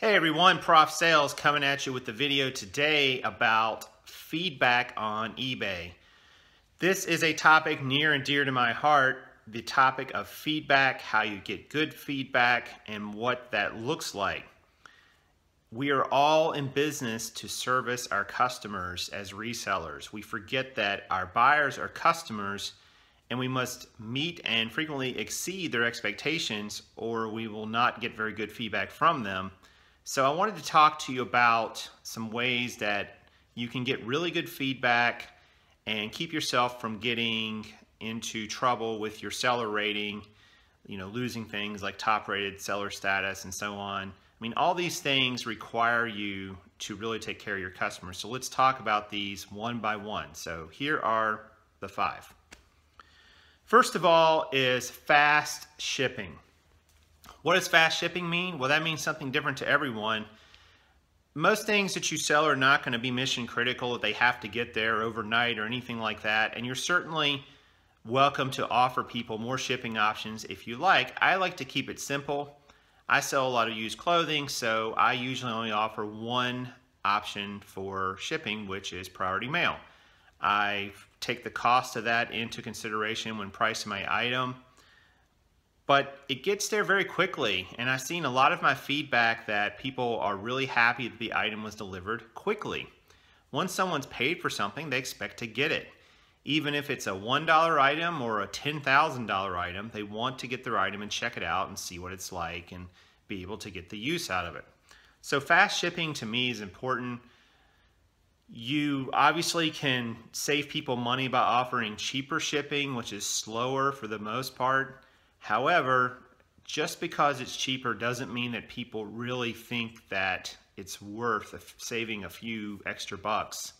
Hey everyone, Prof Sales coming at you with the video today about feedback on eBay. This is a topic near and dear to my heart, the topic of feedback, how you get good feedback, and what that looks like. We are all in business to service our customers as resellers. We forget that our buyers are customers and we must meet and frequently exceed their expectations or we will not get very good feedback from them. So I wanted to talk to you about some ways that you can get really good feedback and keep yourself from getting into trouble with your seller rating, losing things like top rated seller status and so on. I mean, all these things require you to really take care of your customers. So let's talk about these one by one. So here are the 5. First of all is fast shipping. What does fast shipping mean? Well, that means something different to everyone. Most things that you sell are not going to be mission critical that they have to get there overnight or anything like that. And you're certainly welcome to offer people more shipping options if you like. I like to keep it simple. I sell a lot of used clothing, so I usually only offer one option for shipping, which is priority mail. I take the cost of that into consideration when pricing my item. But it gets there very quickly, and I've seen a lot of my feedback that people are really happy that the item was delivered quickly. Once someone's paid for something, they expect to get it. Even if it's a $1 item or a $10,000 item, they want to get their item and check it out and see what it's like and be able to get the use out of it. So fast shipping to me is important. You obviously can save people money by offering cheaper shipping, which is slower for the most part. However, just because it's cheaper doesn't mean that people really think that it's worth saving a few extra bucks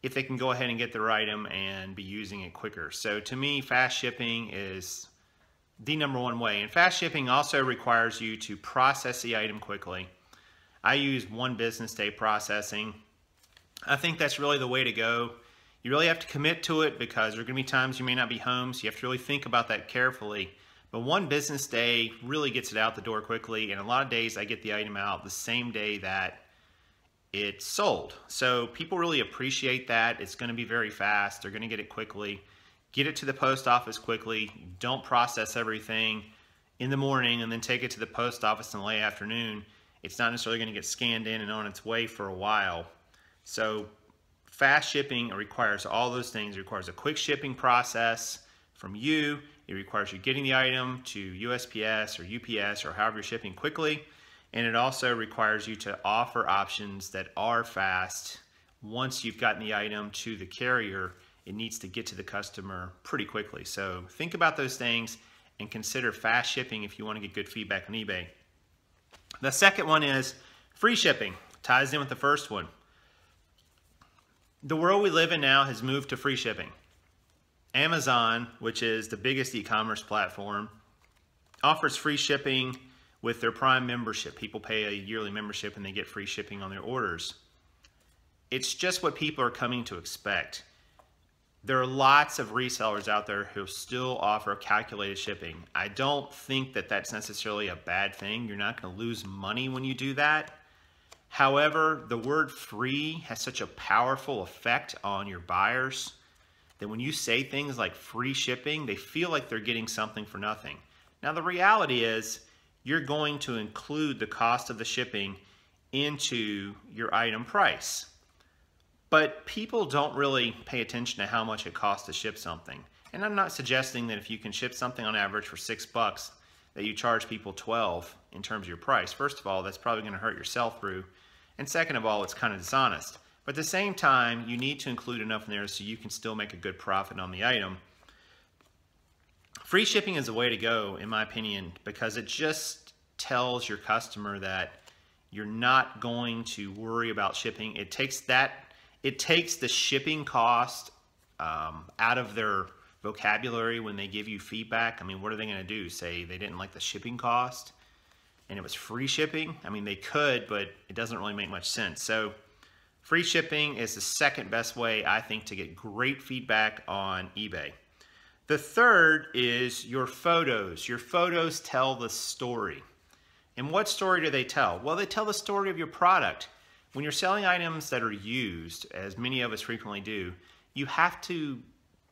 if they can go ahead and get their item and be using it quicker. So to me, fast shipping is the #1 way. And fast shipping also requires you to process the item quickly. I use 1 business day processing. I think that's really the way to go. You really have to commit to it because there are going to be times you may not be home, so you have to really think about that carefully. But 1 business day really gets it out the door quickly, and a lot of days I get the item out the same day that it's sold. So people really appreciate that. It's going to be very fast. They're going to get it quickly. Get it to the post office quickly. Don't process everything in the morning and then take it to the post office in the late afternoon. It's not necessarily going to get scanned in and on its way for a while. So fast shipping requires all those things. It requires a quick shipping process from you. It requires you getting the item to USPS or UPS or however you're shipping quickly. And it also requires you to offer options that are fast. Once you've gotten the item to the carrier, it needs to get to the customer pretty quickly. So think about those things and consider fast shipping if you want to get good feedback on eBay. The second one is free shipping. Ties in with the first one. The world we live in now has moved to free shipping. Amazon, which is the biggest e-commerce platform, offers free shipping with their Prime membership. People pay a yearly membership and they get free shipping on their orders. It's just what people are coming to expect. There are lots of resellers out there who still offer calculated shipping. I don't think that that's necessarily a bad thing. You're not going to lose money when you do that. However, the word free has such a powerful effect on your buyers that when you say things like free shipping, they feel like they're getting something for nothing. Now, the reality is you're going to include the cost of the shipping into your item price. But people don't really pay attention to how much it costs to ship something. And I'm not suggesting that if you can ship something on average for $6, that you charge people $12 in terms of your price. First of all, that's probably going to hurt your sell-through. And second of all, it's kind of dishonest. But at the same time, you need to include enough in there so you can still make a good profit on the item. Free shipping is the way to go, in my opinion, because it just tells your customer that you're not going to worry about shipping. It takes the shipping cost out of their vocabulary when they give you feedback. I mean, what are they going to do? Say they didn't like the shipping cost and it was free shipping? I mean, they could, but it doesn't really make much sense. So free shipping is the second best way, I think, to get great feedback on eBay. The third is your photos. Your photos tell the story. And what story do they tell? Well, they tell the story of your product. When you're selling items that are used, as many of us frequently do, you have to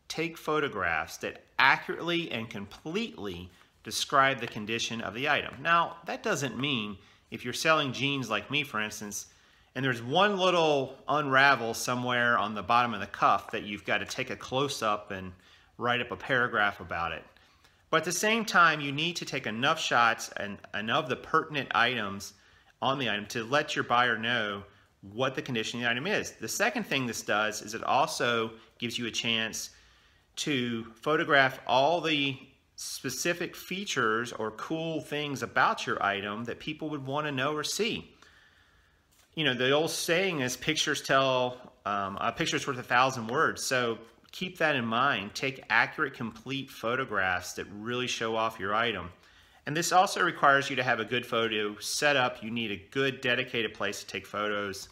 take photographs that accurately and completely describe the condition of the item. Now, that doesn't mean if you're selling jeans like me, for instance, and there's one little unravel somewhere on the bottom of the cuff that you've got to take a close-up and write up a paragraph about it. But at the same time, you need to take enough shots and of the pertinent items on the item to let your buyer know what the condition of the item is. The second thing this does is it also gives you a chance to photograph all the specific features or cool things about your item that people would want to know or see. You know, the old saying is pictures tell, a picture's worth 1,000 words. So keep that in mind. Take accurate, complete photographs that really show off your item. And this also requires you to have a good photo set up. You need a good dedicated place to take photos.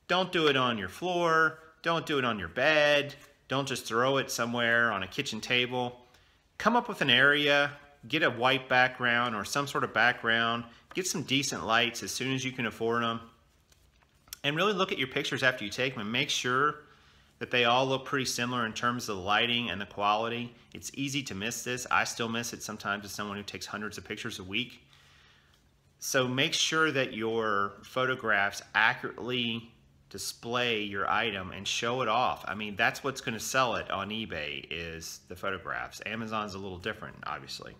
Don't do it on your floor. Don't do it on your bed. Don't just throw it somewhere on a kitchen table. Come up with an area, get a white background or some sort of background, get some decent lights as soon as you can afford them, and really look at your pictures after you take them and make sure that they all look pretty similar in terms of the lighting and the quality. It's easy to miss this. I still miss it sometimes as someone who takes hundreds of pictures a week. So make sure that your photographs accurately display your item and show it off. I mean, that's what's going to sell it on eBay, is the photographs. Amazon's a little different, obviously.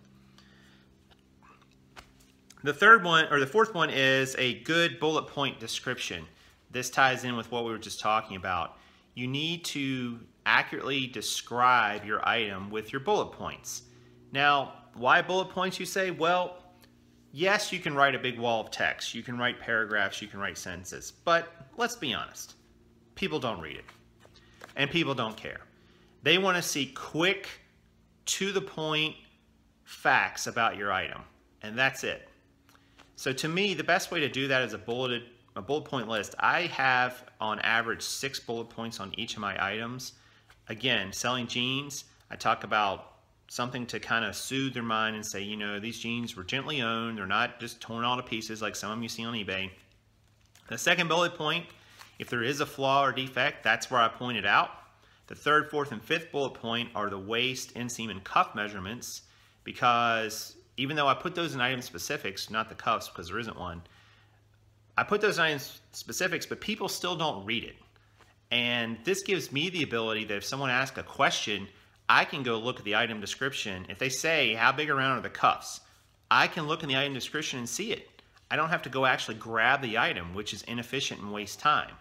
The third one, or the fourth one, is a good bullet point description. This ties in with what we were just talking about. You need to accurately describe your item with your bullet points. Now, why bullet points, you say? Well, yes, you can write a big wall of text. You can write paragraphs, you can write sentences. But let's be honest, people don't read it. And people don't care. They want to see quick, to the point facts about your item. And that's it. So to me, the best way to do that is a bullet point list. I have on average 6 bullet points on each of my items. Again, selling jeans, I talk about something to kind of soothe their mind and say, you know, these jeans were gently owned. They're not just torn all to pieces like some of them you see on eBay. The second bullet point, if there is a flaw or defect, that's where I point it out. The third, fourth, and fifth bullet point are the waist, inseam, and cuff measurements, because even though I put those in item specifics, not the cuffs because there isn't one, I put those in item specifics, but people still don't read it. And this gives me the ability that if someone asks a question, I can go look at the item description. If they say, how big around are the cuffs? I can look in the item description and see it. I don't have to go actually grab the item, which is inefficient and waste time.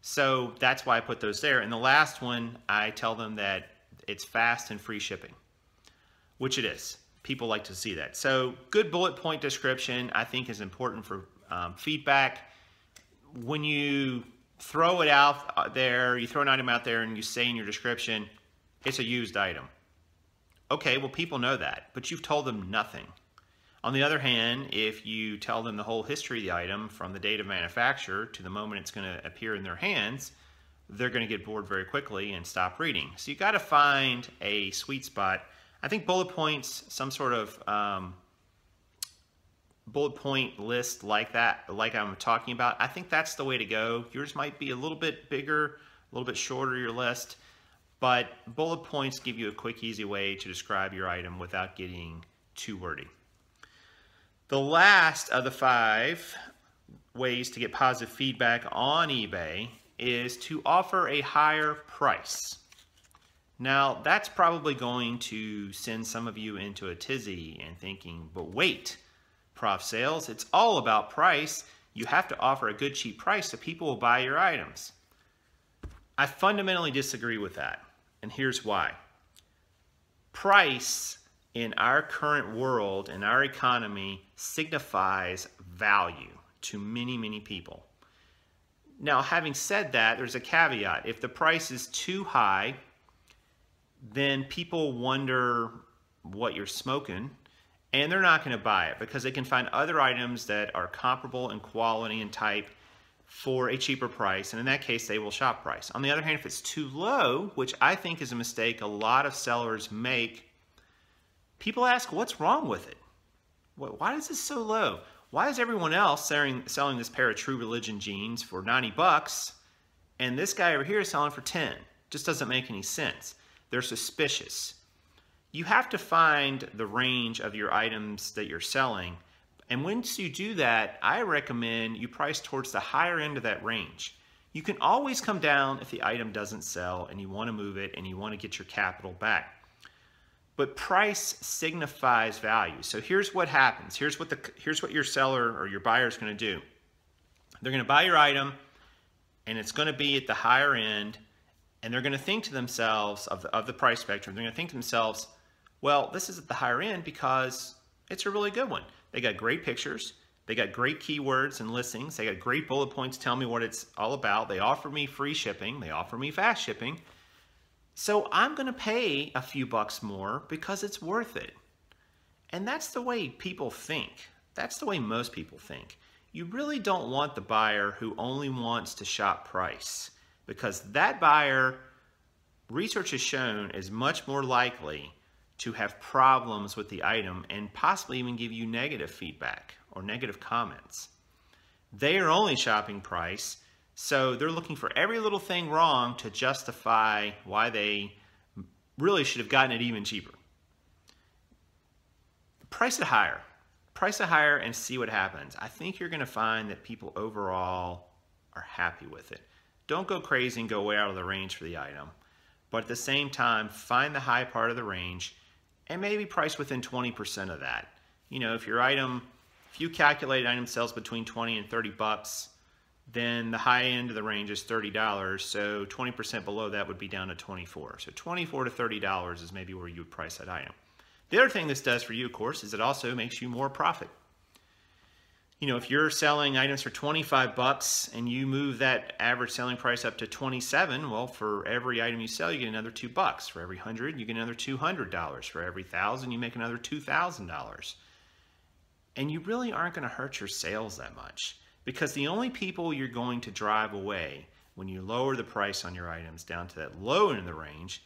So that's why I put those there. And the last one, I tell them that it's fast and free shipping, which it is. People like to see that. So good bullet point description, I think, is important for feedback. When you throw it out there, you throw an item out there and you say in your description, it's a used item. Okay, well, people know that, but you've told them nothing. On the other hand, if you tell them the whole history of the item from the date of manufacture to the moment it's going to appear in their hands, they're going to get bored very quickly and stop reading. So you got to find a sweet spot. I think bullet points, some sort of bullet point list like that, like I'm talking about, I think that's the way to go. Yours might be a little bit bigger, a little bit shorter, your list, but bullet points give you a quick, easy way to describe your item without getting too wordy. The last of the 5 ways to get positive feedback on eBay is to offer a higher price. Now, that's probably going to send some of you into a tizzy and thinking, but wait, Prof Sales, it's all about price. You have to offer a good, cheap price so people will buy your items. I fundamentally disagree with that, and here's why. Price in our current world, in our economy, signifies value to many, many people. Now, having said that, there's a caveat. If the price is too high, then people wonder what you're smoking, and they're not going to buy it because they can find other items that are comparable in quality and type for a cheaper price, and in that case, they will shop price. On the other hand, if it's too low, which I think is a mistake a lot of sellers make, people ask, what's wrong with it? Why is this so low? why is everyone else selling this pair of True Religion jeans for 90 bucks and this guy over here is selling for 10? Just doesn't make any sense. They're suspicious. You have to find the range of your items that you're selling, and once you do that, I recommend you price towards the higher end of that range. You can always come down if the item doesn't sell and you want to move it and you want to get your capital back. But price signifies value. So here's what happens. Here's what your seller or your buyer is going to do. They're going to buy your item, and it's going to be at the higher end, and they're going to think to themselves of the price spectrum. They're going to think to themselves, well, this is at the higher end because it's a really good one. They got great pictures. They got great keywords and listings. They got great bullet points telling me what it's all about. They offer me free shipping. They offer me fast shipping. So I'm going to pay a few bucks more because it's worth it. And that's the way people think. That's the way most people think. You really don't want the buyer who only wants to shop price, because that buyer, research has shown, is much more likely to have problems with the item and possibly even give you negative feedback or negative comments. They are only shopping price, so they're looking for every little thing wrong to justify why they really should have gotten it even cheaper. Price it higher. Price it higher and see what happens. I think you're going to find that people overall are happy with it. Don't go crazy and go way out of the range for the item, but at the same time, find the high part of the range and maybe price within 20% of that. You know, if you calculate item sells between 20 and 30 bucks, then the high end of the range is $30, so 20% below that would be down to 24. So $24 to $30 is maybe where you would price that item. The other thing this does for you, of course, is it also makes you more profit. You know, if you're selling items for 25 bucks and you move that average selling price up to 27, well, for every item you sell, you get another $2. For every 100, you get another $200. For every 1,000, you make another $2,000. And you really aren't going to hurt your sales that much, because the only people you're going to drive away when you lower the price on your items down to that low end of the range,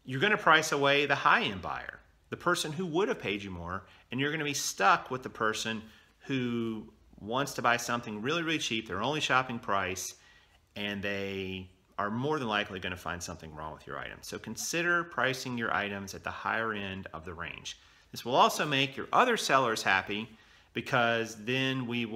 you're going to price away the high-end buyer, the person who would have paid you more, and you're going to be stuck with the person who wants to buy something really, really cheap. They're only shopping price, and they are more than likely going to find something wrong with your item. So consider pricing your items at the higher end of the range. This will also make your other sellers happy, because then you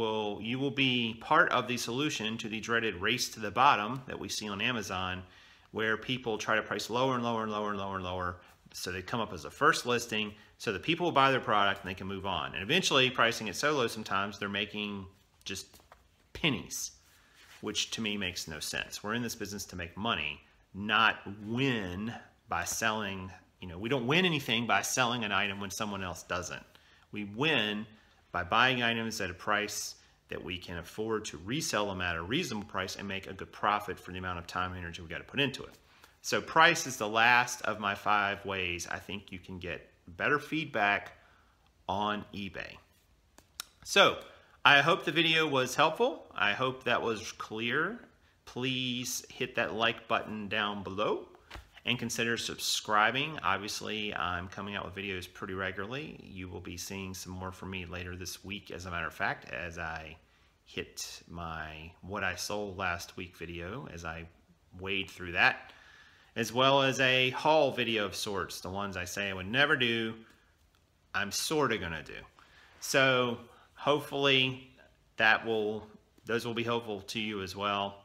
will be part of the solution to the dreaded race to the bottom that we see on Amazon, where people try to price lower and lower and lower and lower and lower, so they come up as a first listing, so that people will buy their product and they can move on. And eventually, pricing it so low sometimes they're making just pennies, which to me makes no sense. We're in this business to make money, not win by selling. You know, we don't win anything by selling an item when someone else doesn't. We win by buying items at a price that we can afford to resell them at a reasonable price and make a good profit for the amount of time and energy we got to put into it. So price is the last of my 5 ways I think you can get better feedback on eBay. So I hope the video was helpful. I hope that was clear. Please hit that like button down below and consider subscribing. Obviously, I'm coming out with videos pretty regularly. You will be seeing some more from me later this week, as a matter of fact, as I hit my what I sold last week video, as I wade through that, as well as a haul video of sorts. The ones I say I would never do, I'm sort of gonna do. So hopefully those will be helpful to you as well.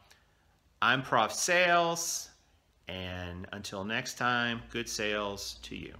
I'm Prof Sales, and until next time, good sales to you.